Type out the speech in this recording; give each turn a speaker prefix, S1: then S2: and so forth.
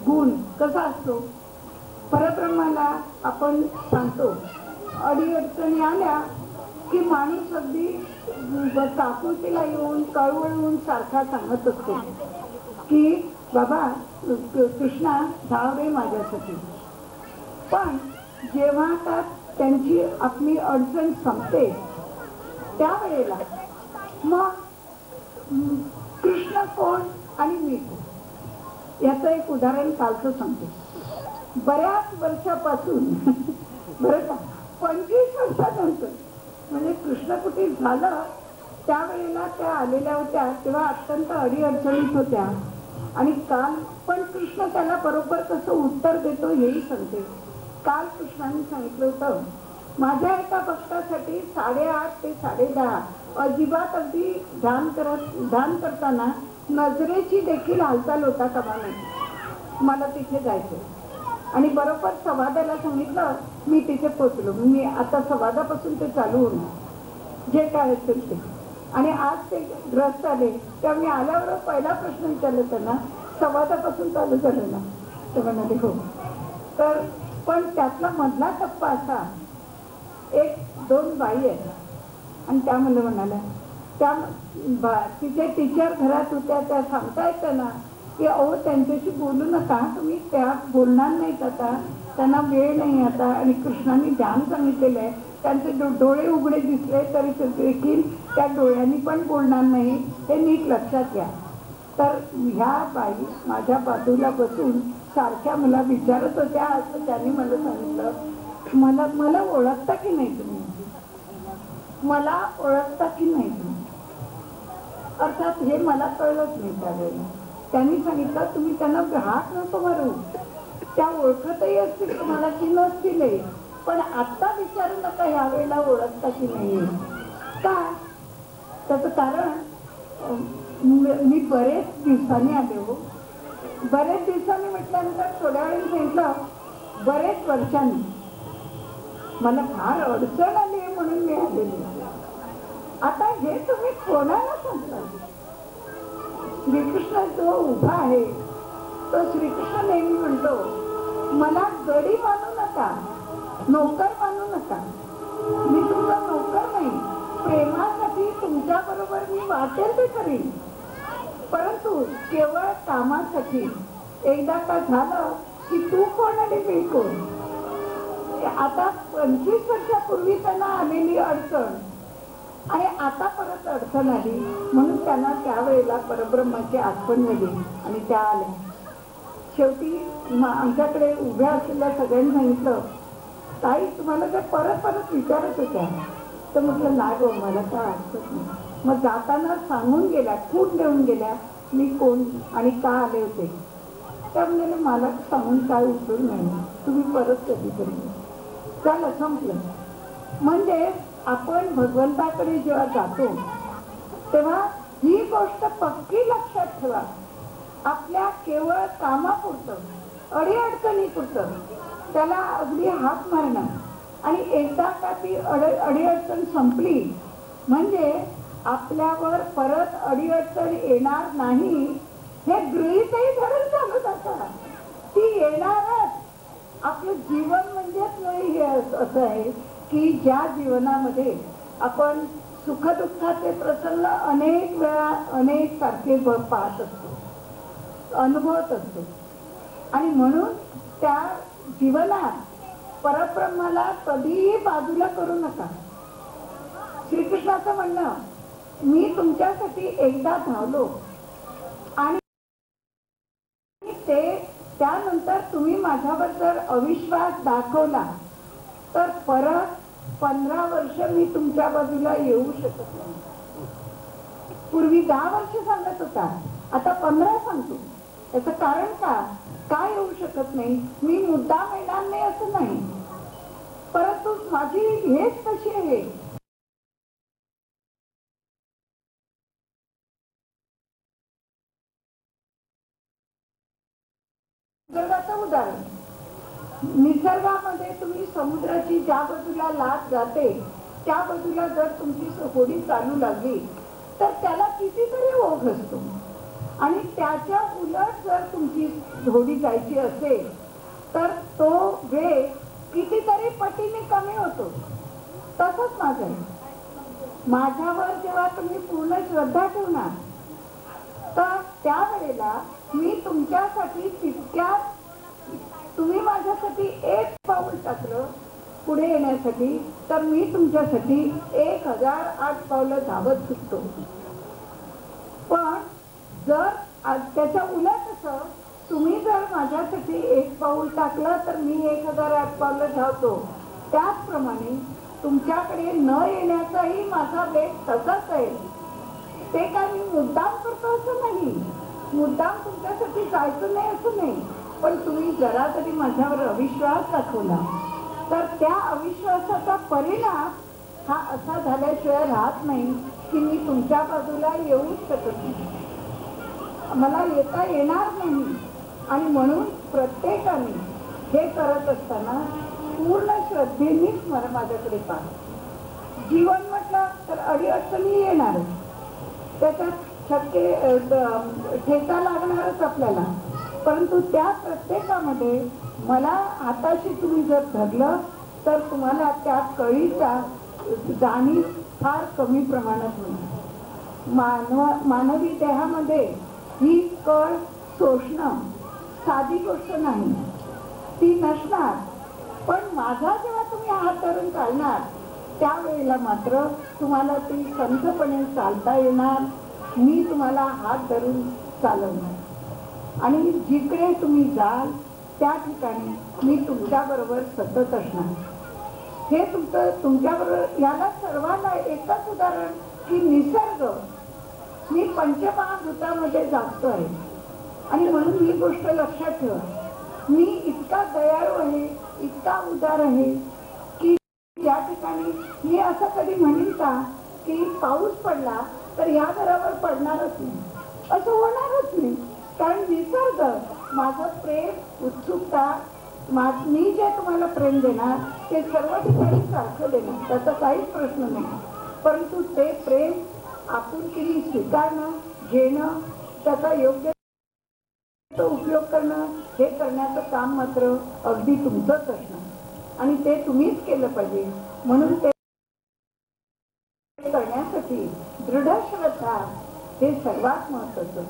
S1: गुण कसा असतो. परब्रह्माला आपण सांगतो अडीअडचणी आल्या की माणूस अगदी काकुतीला येऊन कळवळून सारखा सांगत असतो की बाबा कृष्णा धाव रे माझ्यासाठी. पण जेव्हा का त्यांची आपली अडचण संपते त्यावेळेला मग कृष्ण कोण आणि मी कोण याचं एक उदाहरण कालचं सांगते. बऱ्याच वर्षापासून बरं का 25 वर्षानंतर म्हणजे कृष्णकुटीत झालं त्यावेळेला त्या आलेल्या होत्या तेव्हा अत्यंत अडीअडचणीत होत्या. आणि काल पण कृष्ण त्याला बरोबर कसं उत्तर देतो हेही सांगते. काल कृष्णाने सांगितलं होतं माझ्या एका भक्तासाठी 8:30 ते 10:30 अजिबात अगदी ध्यान करताना नजरेची देखील हालचाल होता कामा नये. मला तिथे जायचं आणि बरोबर संवादाला सांगितलं मी तिथे पोचलो. मी आता संवादापासून ते चालू होणार जे काय असेल ते. आणि आज ते ग्रस्त आले तेव्हा मी आल्यावर पहिला प्रश्न विचारला त्यांना संवादापासून चालू झालं ना. ते म्हणाले हो. तर पण त्यातला मधला टप्पा असा 1-2 बाई आहेत आणि त्या मला म्हणाल्या त्या तिचे टीचर घरात होत्या त्या सांगता येतं ना की अहो त्यांच्याशी बोलू नका तुम्ही त्या बोलणार नाहीत आता त्यांना वेळ नाही आता. आणि कृष्णाने ध्यान सांगितलेलं आहे त्यांचे डोळे उघडे दिसले तरी देखील त्या डोळ्यांनी पण बोलणार नाही हे नीट लक्षात घ्या. तर ह्या बाई माझ्या बाजूला बसून सारख्या मला विचारत होत्या असं त्यांनी मला सांगितलं मला ओळखता की नाही तुम्ही. मला ओळखता की नाही तुम्ही. अर्थात हे मला कळलंच नाही त्यावेळेला. त्यांनी सांगितलं तुम्ही त्यांना हात नको मारू त्या ओळखतही असतील तुम्हाला की नसतील पण आता विचारू नका यावेळेला ओळखता की नाही. का त्याचं कारण मी बरेच दिवसांनी आले हो. बरेच दिवसांनी म्हटल्यानंतर थोड्या वेळाने सांगितलं बरेच वर्षांनी मला फार अडचण आली आहे म्हणून मी आलेली. आता हे तुम्ही कोणाला सांगता. श्रीकृष्ण जो उभा आहे तो श्रीकृष्ण नेहमी म्हणतो मला गडी मानू नका नोकर मानू नका. मी तुमचा नोकर नाही. प्रेमासाठी तुमच्या बरोबर मी वाटेल ते करीन परंतु केवळ कामासाठी. एकदा का झालं की तू कोण आणि मी कोण. आता 25 वर्षापूर्वी त्यांना आलेली अडचण आणि आता परत अडचण आली म्हणून त्यांना त्यावेळेला परब्रह्माची आठवण झाली आणि त्या आल्या. शेवटी आमच्याकडे उभ्या असलेल्या सगळ्यांनी सांगितलं ताई तुम्हाला जर परत विचारत होत्या तर म्हटलं नाही गो मला काय आठवत नाही. मग जाताना सांगून गेल्या खूप देऊन गेल्या मी कोण आणि का आले होते. त्या म्हणजे मला सांगून काय उपयोग नाही तुम्ही परत कधीतरी. झालं संपलं. म्हणजे आपण भगवंताकडे जेव्हा जातो तेव्हा ही गोष्ट पक्की लक्षात ठेवा. आपल्या केवळ कामापुरतं अडीअडचणीपुरतं त्याला अगदी हात मारणं आणि एकदा का ती अडीअडचण संपली म्हणजे आपल्यावर परत अडीअडचण येणार नाही हे गृहीतही धरून चालू जातं. ती येणारच. आपलं जीवन म्हणजेच नाही हे असं आहे की ज्या जीवनामध्ये आपण सुखदुःखाचे प्रसंग अनेक वेळा अनेक सारखे पाहत असतो अनुभवत असतो. आणि म्हणून त्या जीवनात परब्रह्माला कधीही बाजूला करू नका. श्रीकृष्णाचं म्हणणं मी तुमच्यासाठी एकदा धावलो आणि ते त्यानंतर तुम्ही माझ्यावर जर अविश्वास दाखवला तर परत 15 वर्ष मी तुमच्या बाजूला येऊ शकत नाही. पूर्वी 10 वर्ष सांगत होता आता 15 सांगतो. याचं कारण काय येऊ शकत नाही. मी मुद्दाम येणार नाही असं नाही परंतु माझी हेच कशी आहे. निसर्गाचं उदाहरण. निसर्गामध्ये तुम्ही समुद्राची ज्या बाजूला लाट जाते त्या बाजूला जर तुमची होडी चालू लागली तर त्याला कितीतरी ओघ असतो. आणि त्याच्या उलट जर तुमची जोडी जायची असेल तर तो वेग कितीतरी पटीने कमी होतो. तसंच माझं आहे. माझ्यावर जेव्हा तुम्ही पूर्ण श्रद्धा ठेवणार तर त्यावेळेला मी तुमच्यासाठी तितक्यात, तुम्ही माझ्यासाठी एक पाऊल टाकलं पुढे येण्यासाठी तर मी तुमच्यासाठी 1008 पावलं धावत सुटतो. पण जर त्याच्या उलट असं, तुम्ही जर माझ्यासाठी एक पाऊल टाकलं तर मी 1008 पावलं धावतो. त्याचप्रमाणे तुमच्याकडे न येण्याचाही माझा वेग तसाच आहे. ते काय मी मुद्दाम करतो असं नाही, मुद्दाम तुमच्यासाठी जायचं नाही असं नाही, पण तुम्ही जरा तरी माझ्यावर अविश्वास दाखवला तर त्या अविश्वासाचा परिणाम हा असा झाल्याशिवाय राहत नाही की मी तुमच्या बाजूला येऊच शकत नाही, मला येता येणार नाही. आणि म्हणून प्रत्येकाने हे करत असताना पूर्ण श्रद्धेनेच मला माझ्याकडे पाहा. जीवन म्हटलं तर अडीअडचणी येणार, त्याच्यात ठेचा लागणारच आपल्याला, परंतु त्या प्रत्येकामध्ये मला हाताशी तुम्ही जर धरलं तर तुम्हाला त्या कळीचा जाणीव फार कमी प्रमाणात होईल. मानवी देहामध्ये ही कळ सोसणं साधी गोष्ट नाही, ती नसणार. पण माझा जेव्हा तुम्ही हात धरून चालणार त्यावेळेला मात्र तुम्हाला ती संथपणे चालता येणार. मी तुम्हाला हात धरून चालवणार आणि जिकडे तुम्ही जाल त्या ठिकाणी मी तुमच्या बरोबर सतत असणार. हे तुमच्याबरोबर, याला सर्वांना एकच उदाहरण की निसर्ग, मी पंचमहाभूतामध्ये जातो आहे आणि म्हणून ही गोष्ट लक्षात ठेवा, मी इतका दयाळू आहे, इतका उदार आहे की त्या ठिकाणी मी असं कधी म्हणेन का की पाऊस पडला तर ह्या घरावर पडणारच नाही, असं होणारच नाही. कारण निसर्ग माझं प्रेम, उत्सुकता, मी जे तुम्हाला प्रेम देणार ते सर्व ठिकाणी सारखं देणार, त्याचा काहीच प्रश्न नाही. परंतु ते प्रेम आपुलकीने स्वीकारणं, घेणं, त्याचा योग्य उपयोग करणं, हे करण्याचं काम मात्र अगदी तुमचंच असणार आणि ते तुम्हीच केलं पाहिजे. म्हणून ते करण्यासाठी दृढ श्रद्धा हे सर्वात महत्वाचं.